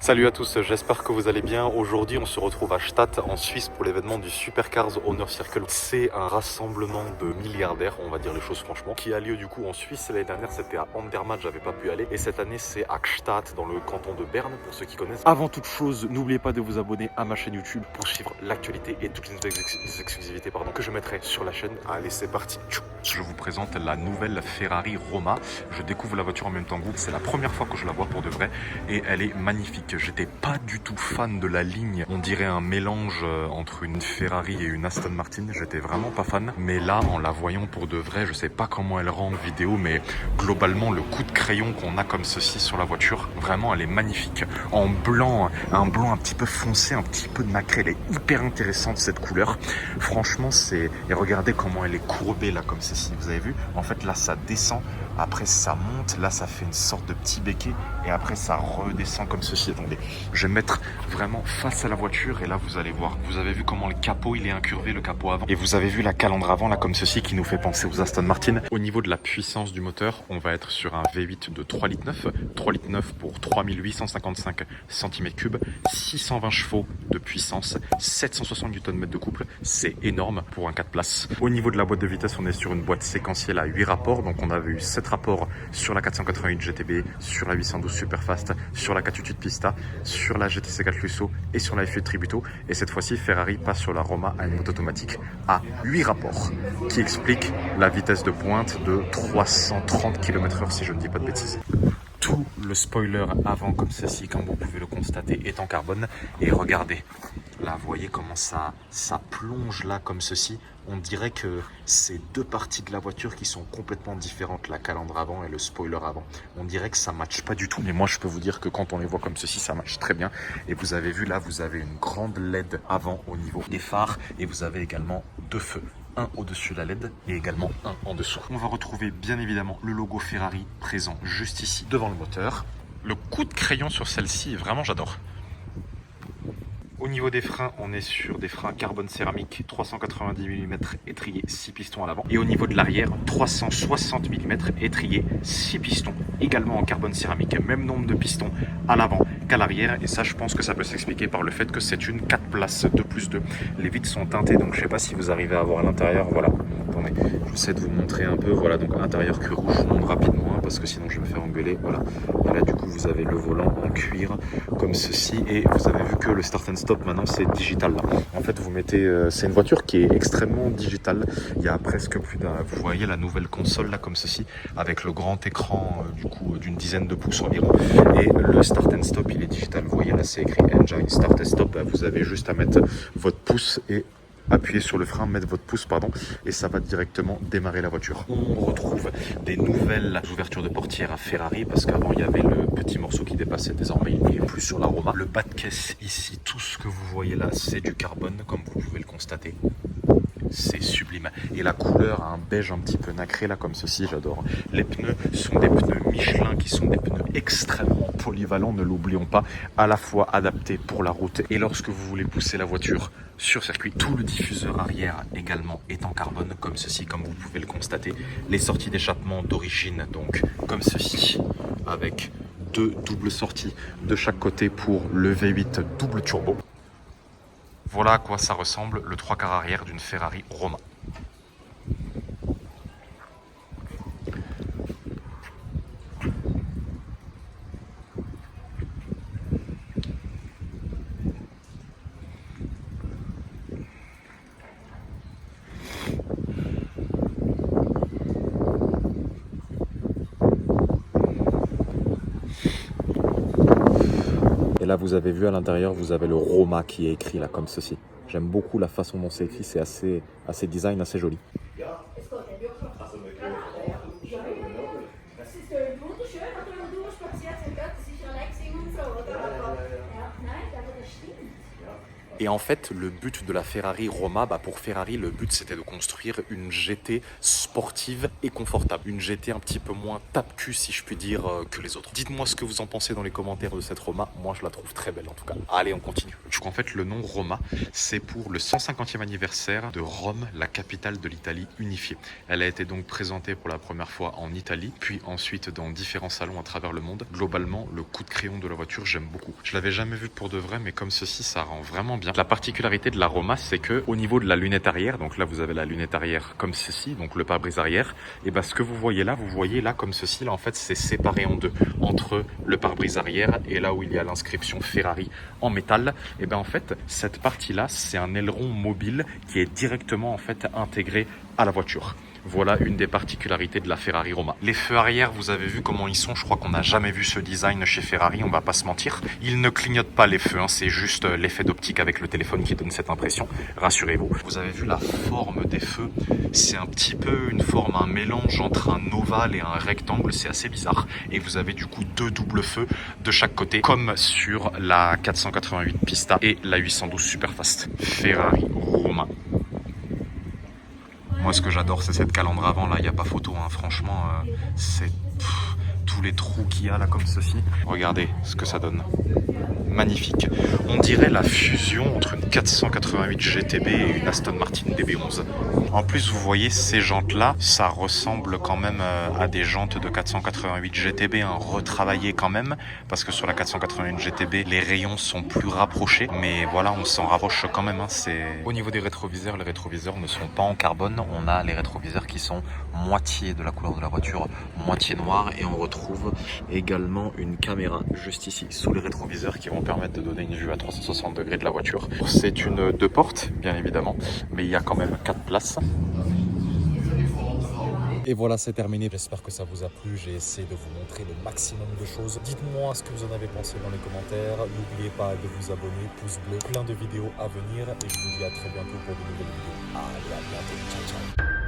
Salut à tous, j'espère que vous allez bien. Aujourd'hui, on se retrouve à Stade, en Suisse, pour l'événement du Supercars Honor Circle. C'est un rassemblement de milliardaires, on va dire les choses franchement, qui a lieu du coup en Suisse. L'année dernière, c'était à Andermatt, j'avais pas pu aller. Et cette année, c'est à Gstaad, dans le canton de Berne, pour ceux qui connaissent. Avant toute chose, n'oubliez pas de vous abonner à ma chaîne YouTube pour suivre l'actualité et toutes les exclusivités que je mettrai sur la chaîne. Allez, c'est parti. Je vous présente la nouvelle Ferrari Roma. Je découvre la voiture en même temps que vous. C'est la première fois que je la vois pour de vrai et elle est magnifique. J'étais pas du tout fan de la ligne. On dirait un mélange entre une Ferrari et une Aston Martin. J'étais vraiment pas fan. Mais là, en la voyant pour de vrai, je sais pas comment elle rend en vidéo, mais globalement, le coup de crayon qu'on a comme ceci sur la voiture, vraiment, elle est magnifique. En blanc, un blanc un petit peu foncé, un petit peu nacré. Elle est hyper intéressante, cette couleur. Franchement, c'est... Et regardez comment elle est courbée, là, comme ceci. Vous avez vu? En fait, là, ça descend. Après, ça monte. Là, ça fait une sorte de petit béquet. Et après, ça redescend comme ceci. Attendez, je vais me mettre vraiment face à la voiture et là vous allez voir. Vous avez vu comment le capot il est incurvé, le capot avant, et vous avez vu la calandre avant là comme ceci qui nous fait penser aux Aston Martin. Au niveau de la puissance du moteur, on va être sur un V8 de 3,9 litres, 3,9 litres pour 3855 cm3, 620 chevaux de puissance, 760 Nm de couple, c'est énorme pour un 4 places. Au niveau de la boîte de vitesse, on est sur une boîte séquentielle à 8 rapports, donc on avait eu 7 rapports sur la 488 GTB, sur la 812 Superfast, sur la 488 Pista, sur la GTC4 Lusso et sur la F8 Tributo. Et cette fois-ci, Ferrari passe sur la Roma à une boîte automatique à 8 rapports, qui explique la vitesse de pointe de 330 km/h si je ne dis pas de bêtises. Tout le spoiler avant comme ceci, comme vous pouvez le constater, est en carbone. Et regardez, là, vous voyez comment ça plonge là comme ceci. On dirait que c'est deux parties de la voiture qui sont complètement différentes, la calandre avant et le spoiler avant. On dirait que ça ne matche pas du tout, mais moi je peux vous dire que quand on les voit comme ceci, ça matche très bien. Et vous avez vu là, vous avez une grande LED avant au niveau des phares et vous avez également deux feux. Un au-dessus de la LED et également un en dessous. On va retrouver bien évidemment le logo Ferrari présent juste ici devant le moteur. Le coup de crayon sur celle-ci, vraiment j'adore. Au niveau des freins, on est sur des freins carbone céramique 390 mm étrier 6 pistons à l'avant. Et au niveau de l'arrière, 360 mm étrier 6 pistons, également en carbone céramique. Même nombre de pistons à l'avant qu'à l'arrière. Et ça, je pense que ça peut s'expliquer par le fait que c'est une 4 places 2+2. Les vitres sont teintées, donc je ne sais pas si vous arrivez à voir à l'intérieur. Voilà. Attendez, j'essaie de vous montrer un peu. Voilà, donc intérieur cuir rouge, je vous montre rapidement hein, parce que sinon je vais me faire engueuler. Voilà. Et là, du coup, vous avez le volant en cuir comme ceci. Et vous avez vu que le start and stop maintenant c'est digital là. En fait vous mettez c'est une voiture qui est extrêmement digitale. Il y a presque plus d'un, vous voyez la nouvelle console là comme ceci avec le grand écran du coup d'une dizaine de pouces environ et le start and stop il est digital. Vous voyez là c'est écrit engine start and stop, vous avez juste à mettre votre pouce et appuyer sur le frein, mettre votre pouce pardon et ça va directement démarrer la voiture. On retrouve des nouvelles ouvertures de portières à Ferrari parce qu'avant il y avait le petit morceau qui dépassait, désormais il n'est plus sur la Roma. Le bas de caisse ici, tout ce que vous voyez là c'est du carbone comme vous pouvez le constater. C'est sublime. Et la couleur, un beige un petit peu nacré là comme ceci, j'adore. Les pneus sont des pneus Michelin qui sont des pneus extrêmement polyvalents, ne l'oublions pas, à la fois adaptés pour la route et lorsque vous voulez pousser la voiture sur circuit. Tout le diffuseur arrière également est en carbone comme ceci, comme vous pouvez le constater. Les sorties d'échappement d'origine donc comme ceci, avec deux doubles sorties de chaque côté pour le V8 double turbo. Voilà à quoi ça ressemble le 3/4 arrière d'une Ferrari Roma. Et là vous avez vu à l'intérieur, vous avez le Roma qui est écrit là comme ceci. J'aime beaucoup la façon dont c'est écrit, c'est assez design, assez joli. Et en fait, le but de la Ferrari Roma, pour Ferrari, le but c'était de construire une GT sportive et confortable. Une GT un petit peu moins tape-cul, si je puis dire, que les autres. Dites-moi ce que vous en pensez dans les commentaires de cette Roma. Moi, je la trouve très belle en tout cas. Allez, on continue. Du coup, en fait, le nom Roma, c'est pour le 150e anniversaire de Rome, la capitale de l'Italie unifiée. Elle a été donc présentée pour la première fois en Italie, puis ensuite dans différents salons à travers le monde. Globalement, le coup de crayon de la voiture, j'aime beaucoup. Je l'avais jamais vu pour de vrai, mais comme ceci, ça rend vraiment bien. La particularité de la Roma, c'est que au niveau de la lunette arrière, donc là vous avez la lunette arrière comme ceci, donc le pare-brise arrière, et ce que vous voyez là comme ceci, là en fait c'est séparé en deux, entre le pare-brise arrière et là où il y a l'inscription Ferrari en métal. Et en fait cette partie là, c'est un aileron mobile qui est directement en fait intégré à la voiture. Voilà une des particularités de la Ferrari Roma. Les feux arrière, vous avez vu comment ils sont. Je crois qu'on n'a jamais vu ce design chez Ferrari, on va pas se mentir. Ils ne clignotent pas les feux, c'est juste l'effet d'optique avec le téléphone qui donne cette impression. Rassurez-vous. Vous avez vu la forme des feux. C'est un petit peu une forme, un mélange entre un ovale et un rectangle. C'est assez bizarre. Et vous avez du coup deux doubles feux de chaque côté, comme sur la 488 Pista et la 812 Superfast. Ferrari Roma. Moi, ce que j'adore, c'est cette calandre avant. Là, il n'y a pas photo. Franchement, c'est tous les trous qu'il y a là comme ceci. Regardez ce que ça donne. Magnifique. On dirait la fusion entre une 488 GTB et une Aston Martin DB11. En plus, vous voyez, ces jantes-là, ça ressemble quand même à des jantes de 488 GTB, retravaillées quand même, parce que sur la 488 GTB, les rayons sont plus rapprochés, mais voilà, on s'en rapproche quand même. Au niveau des rétroviseurs, les rétroviseurs ne sont pas en carbone. On a les rétroviseurs qui sont moitié de la couleur de la voiture, moitié noir, et on retrouve également une caméra juste ici, sous les rétroviseurs, qui vont permettre de donner une vue à 360 degrés de la voiture. C'est une 2 portes, bien évidemment, mais il y a quand même 4 places. Et voilà, c'est terminé. J'espère que ça vous a plu. J'ai essayé de vous montrer le maximum de choses. Dites-moi ce que vous en avez pensé dans les commentaires. N'oubliez pas de vous abonner, pouce bleu, plein de vidéos à venir. Et je vous dis à très bientôt pour de nouvelles vidéos. Allez, à bientôt. Ciao, ciao.